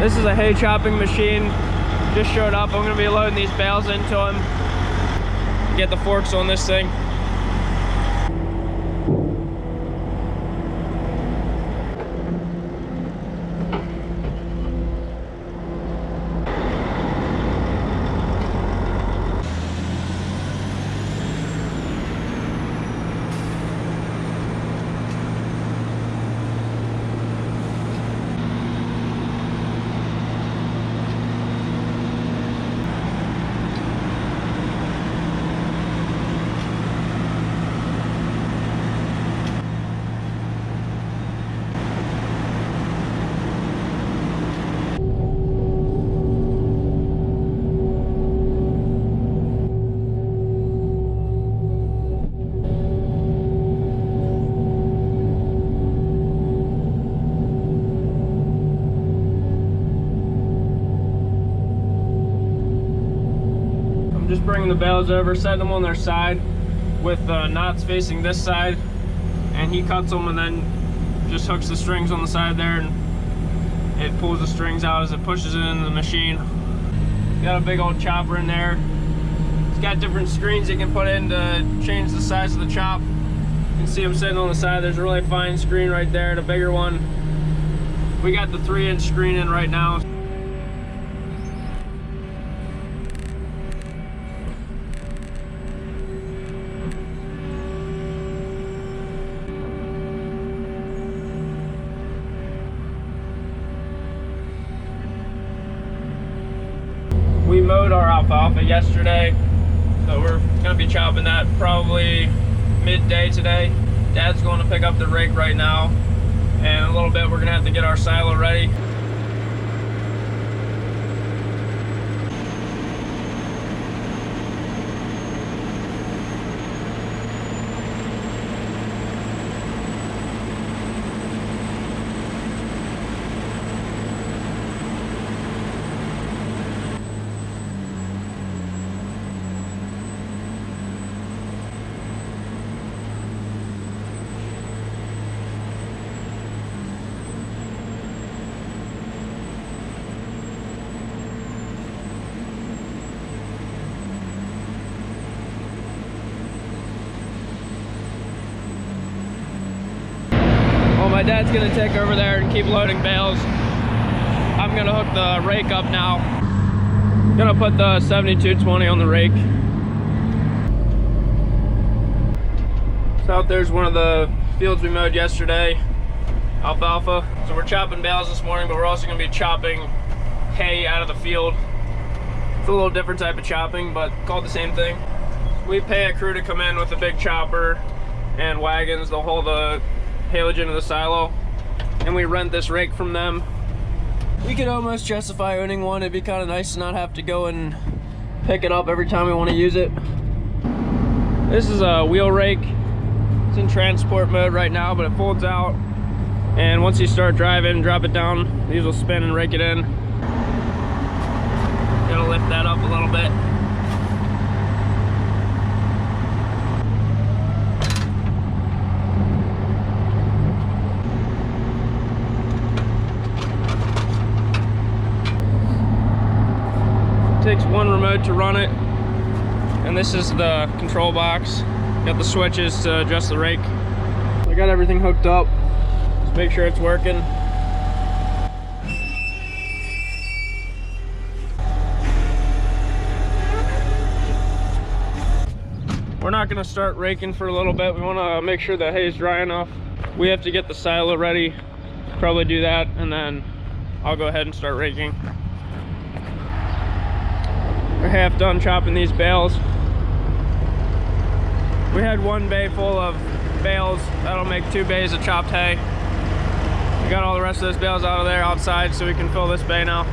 This is a hay chopping machine. Just showed up. I'm gonna be loading these bales into them. Get the forks on this thing. Just bringing the bales over, setting them on their side with knots facing this side, and he cuts them and then just hooks the strings on the side there, and it pulls the strings out as it pushes it into the machine. Got a big old chopper in there. It's got different screens you can put in to change the size of the chop. You can see them sitting on the side. There's a really fine screen right there, the bigger one. We got the 3-inch screen in right now. We mowed our alfalfa yesterday, so we're gonna be chopping that probably midday today. Dad's going to pick up the rake right now, and in a little bit we're gonna have to get our silo ready. My dad's gonna take over there and keep loading bales. I'm gonna hook the rake up now. Gonna put the 7220 on the rake. So out there's one of the fields we mowed yesterday, alfalfa. So we're chopping bales this morning, but we're also gonna be chopping hay out of the field. It's a little different type of chopping, but called the same thing. We pay a crew to come in with a big chopper and wagons. They'll haul the haylage into the silo, and we rent this rake from them. We could almost justify owning one. It'd be kind of nice to not have to go and pick it up every time we want to use it. This is a wheel rake. It's in transport mode right now, but it folds out, and once you start driving, drop it down, these will spin and rake it in. Gotta lift that up a little bit. Takes one remote to run it, and this is the control box. Got the switches to adjust the rake. I got everything hooked up. Just make sure it's working. We're not gonna start raking for a little bit. We wanna make sure the hay is dry enough. We have to get the silo ready. Probably do that, and then I'll go ahead and start raking. We're half done chopping these bales. We had one bay full of bales. That'll make 2 bays of chopped hay. We got all the rest of those bales out of there outside, so we can fill this bay now.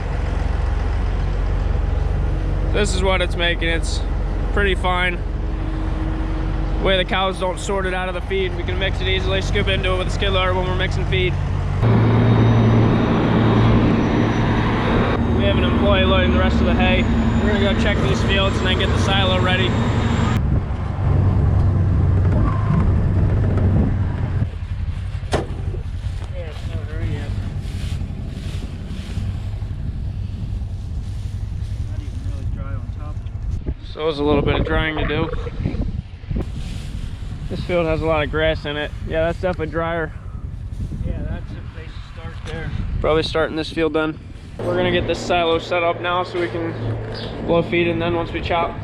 This is what it's making. It's pretty fine. The way the cows don't sort it out of the feed, we can mix it easily, scoop into it with a skid loader when we're mixing feed. We have an employee loading the rest of the hay. We're gonna go check these fields and then get the silo ready. Yeah, it's not ready yet. So there's a little bit of drying to do. This field has a lot of grass in it. Yeah, that's definitely drier. Yeah, that's if they start there. Probably starting this field then. We're gonna get this silo set up now so we can blow feed, and then once we chop,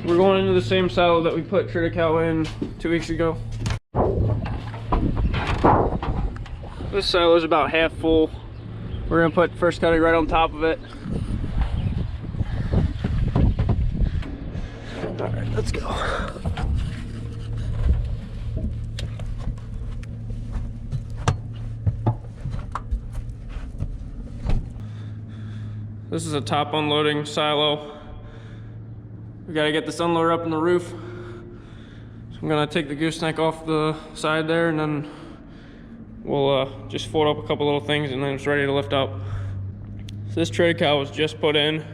we're going into the same silo that we put triticale in 2 weeks ago. This silo is about half full. We're gonna put first cutting right on top of it. All right, let's go. This is a top unloading silo. We gotta get this unloader up in the roof. So I'm gonna take the gooseneck off the side there, and then we'll just fold up a couple little things, and then it's ready to lift up. So this triticale was just put in.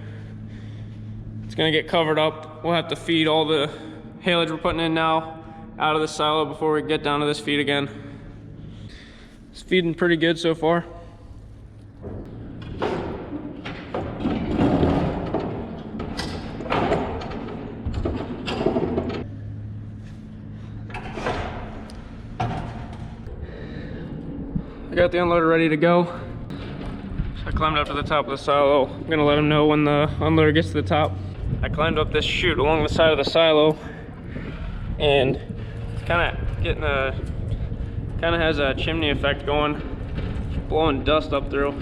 It's gonna get covered up. We'll have to feed all the haylage we're putting in now out of the silo before we get down to this feed again. It's feeding pretty good so far. I got the unloader ready to go. So I climbed up to the top of the silo. I'm gonna let them know when the unloader gets to the top. I climbed up this chute along the side of the silo, and it's kind of has a chimney effect going, blowing dust up through.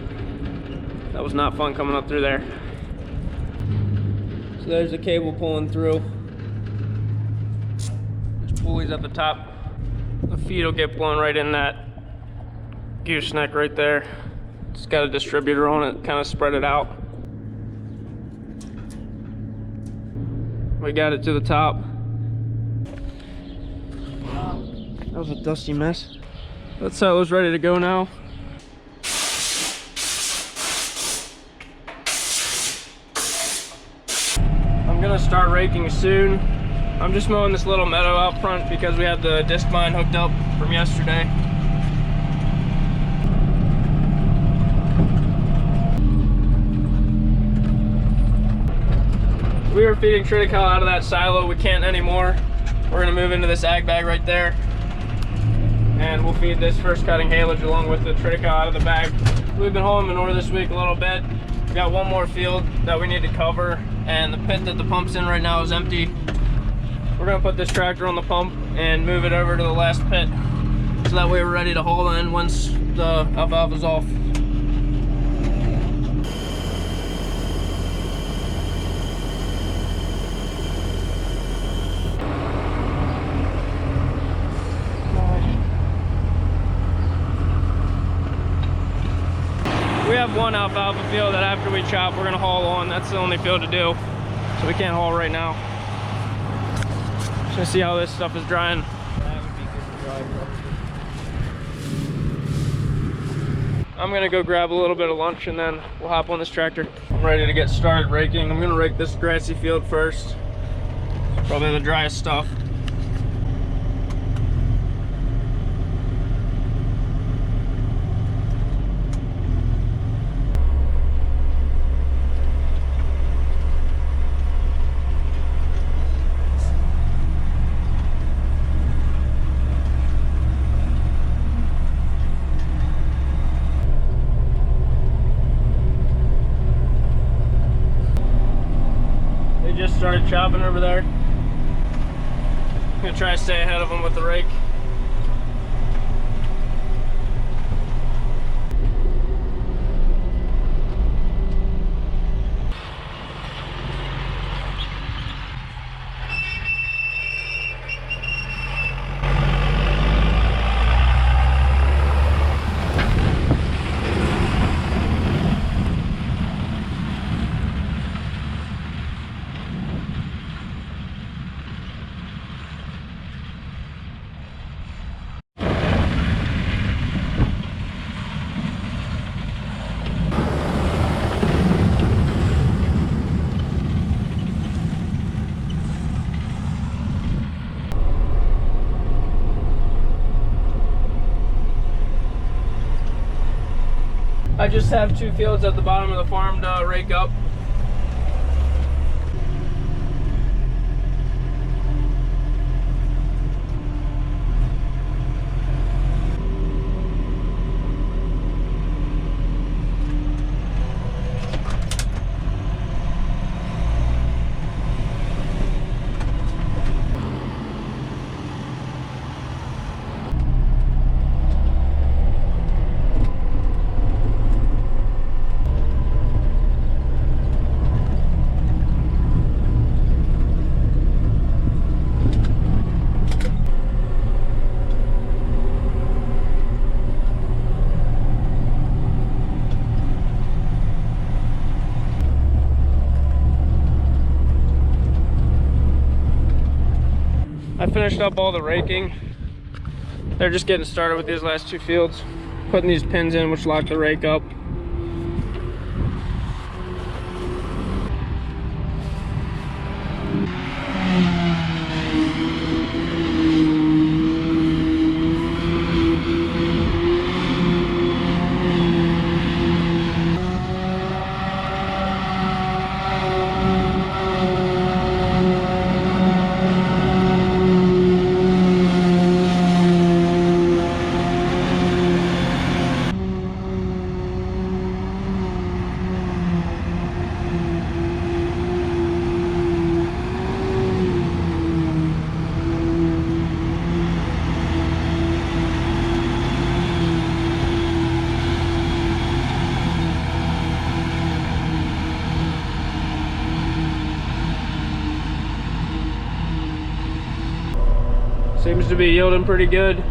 That was not fun coming up through there. So there's the cable pulling through. There's pulleys at the top. The feed will get blown right in that gooseneck right there. It's got a distributor on it, kind of spread it out. We got it to the top. That was a dusty mess. That silo's ready to go now. I'm gonna start raking soon. I'm just mowing this little meadow out front because we had the disc mine hooked up from yesterday. We were feeding triticale out of that silo. We can't anymore. We're gonna move into this ag bag right there, and we'll feed this first cutting haylage along with the triticale out of the bag. We've been hauling manure this week a little bit. We got one more field that we need to cover, and the pit that the pump's in right now is empty. We're gonna put this tractor on the pump and move it over to the last pit, so that way we're ready to haul in once the alfalfa's off. We have one alfalfa field that after we chop, we're gonna haul on. That's the only field to do, so we can't haul right now. Just gonna see how this stuff is drying. That would be good to dry. I'm gonna go grab a little bit of lunch, and then we'll hop on this tractor. I'm ready to get started raking. I'm gonna rake this grassy field first. It's probably the driest stuff. Just started chopping over there. I'm gonna try to stay ahead of them with the rake. I just have 2 fields at the bottom of the farm to rake up. finished up all the raking. They're just getting started with these last 2 fields, putting these pins in which lock the rake up. Seems to be yielding pretty good.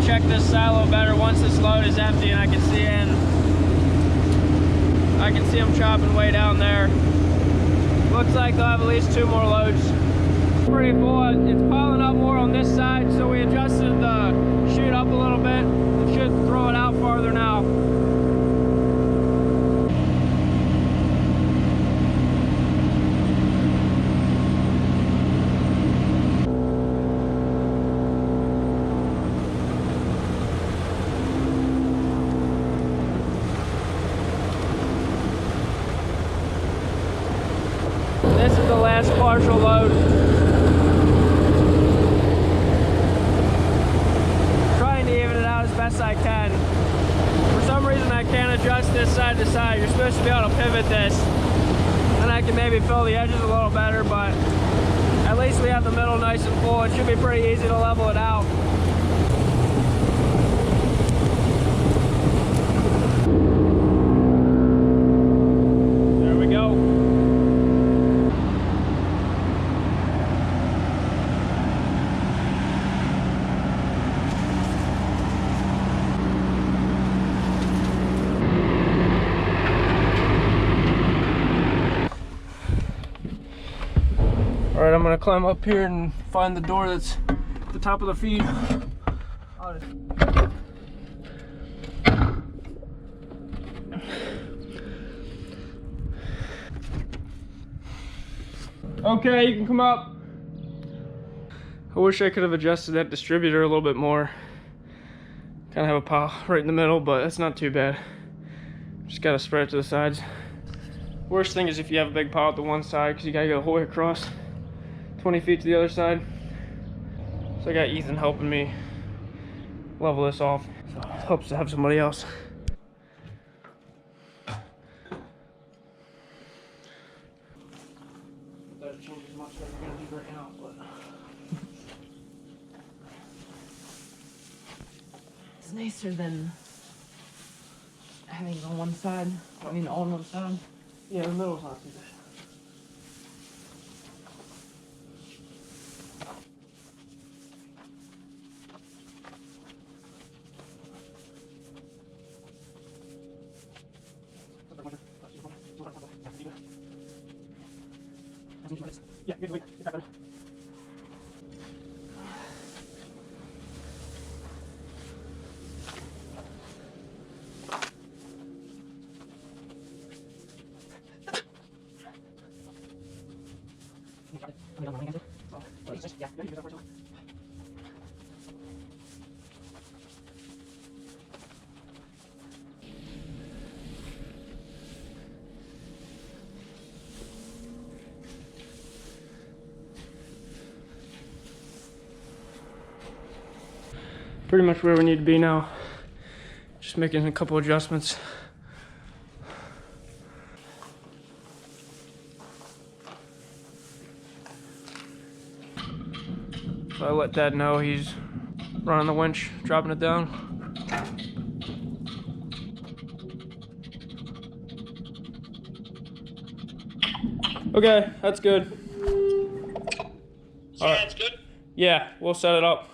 Check this silo better once this load is empty and I can see in. I can see them chopping way down there. Looks like they'll have at least 2 more loads. Pretty full. It's piling up more on this side, so we adjusted the chute up a little bit. It should throw it out farther now. This is the last partial load. Trying to even it out as best I can. For some reason I can't adjust this side to side. You're supposed to be able to pivot this. And I can maybe fill the edges a little better, but at least we have the middle nice and full. It should be pretty easy to level it out. There we go. All right, I'm gonna climb up here and find the door that's at the top of the feed. Okay, you can come up. I wish I could have adjusted that distributor a little bit more. Kind of have a pile right in the middle, but that's not too bad. Just gotta spread it to the sides. Worst thing is if you have a big pile at the one side, because you gotta go the whole way across 20 feet to the other side. So I got Ethan helping me level this off. So it helps to have somebody else. Doesn't change as much as we're gonna do right now, but it's nicer than having it on one side. I mean, all on one side. yeah, the middle's not too bad. Yeah, good wait. Pretty much where we need to be now. Just making a couple adjustments. So I let Dad know he's running the winch, dropping it down. Okay, that's good. Yeah, that's good. Yeah, we'll set it up.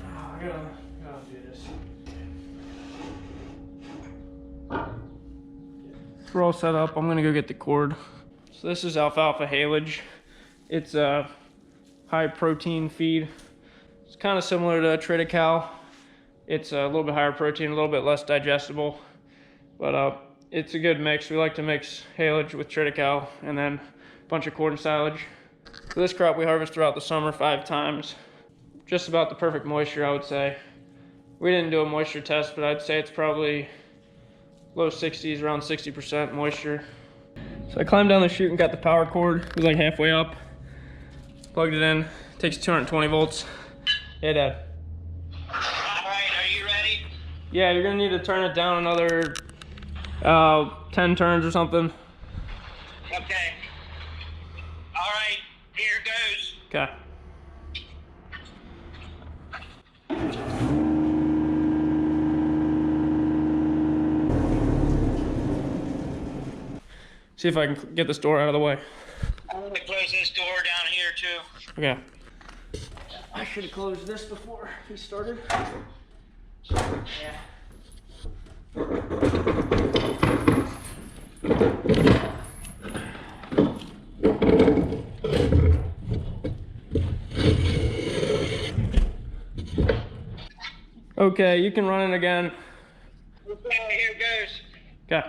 I gotta do this. We're all set up. I'm gonna go get the cord. So this is alfalfa haylage. It's a high protein feed. It's kind of similar to triticale. It's a little bit higher protein, a little bit less digestible, but it's a good mix. We like to mix haylage with triticale and then a bunch of corn silage. For this crop we harvest throughout the summer 5 times. Just about the perfect moisture, I would say. We didn't do a moisture test, but I'd say it's probably low 60s, around 60% moisture. So I climbed down the chute and got the power cord. It was like halfway up. Plugged it in. Takes 220 volts. Hey, Dad. All right, are you ready? Yeah, you're gonna need to turn it down another 10 turns or something. Okay. All right, here goes. Okay. See if I can get this door out of the way. I'm gonna close this door down here too. Okay. I should have closed this before he started. Yeah. Okay, you can run it again. Okay, here goes. Okay.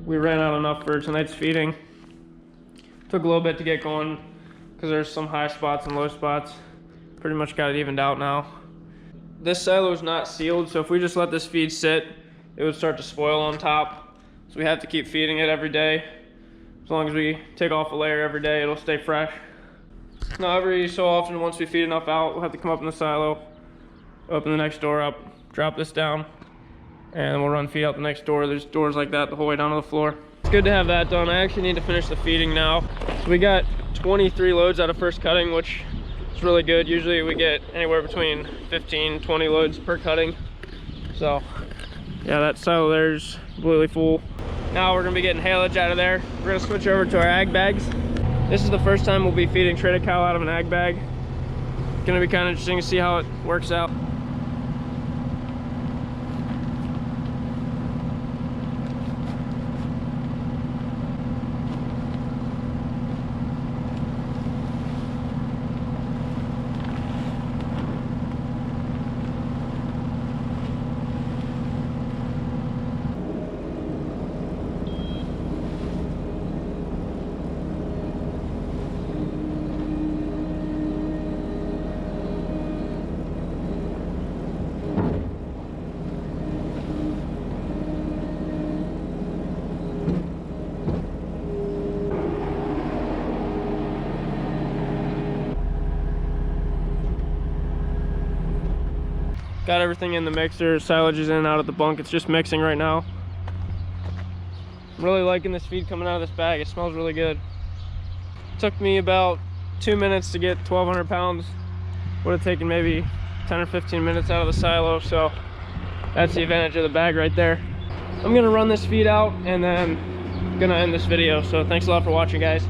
We ran out enough for tonight's feeding. Took a little bit to get going because there's some high spots and low spots. Pretty much got it evened out now. This silo is not sealed, so if we just let this feed sit, it would start to spoil on top. So we have to keep feeding it every day. As long as we take off a layer every day, it'll stay fresh. Now every so often, once we feed enough out, we'll have to come up in the silo, open the next door up, drop this down, and we'll run feed out the next door. There's doors like that the whole way down to the floor. It's good to have that done. I actually need to finish the feeding now. So we got 23 loads out of first cutting, which is really good. Usually we get anywhere between 15, 20 loads per cutting. So yeah, that silo there's completely full. Now we're gonna be getting haylage out of there. We're gonna switch over to our ag bags. This is the first time we'll be feeding triticale out of an ag bag. It's gonna be kind of interesting to see how it works out. Got everything in the mixer. Silage is in and out of the bunk. It's just mixing right now. I'm really liking this feed coming out of this bag. It smells really good. Took me about 2 minutes to get 1,200 pounds. Would have taken maybe 10 or 15 minutes out of the silo, so that's the advantage of the bag right there. I'm gonna run this feed out and then gonna end this video. So thanks a lot for watching, guys.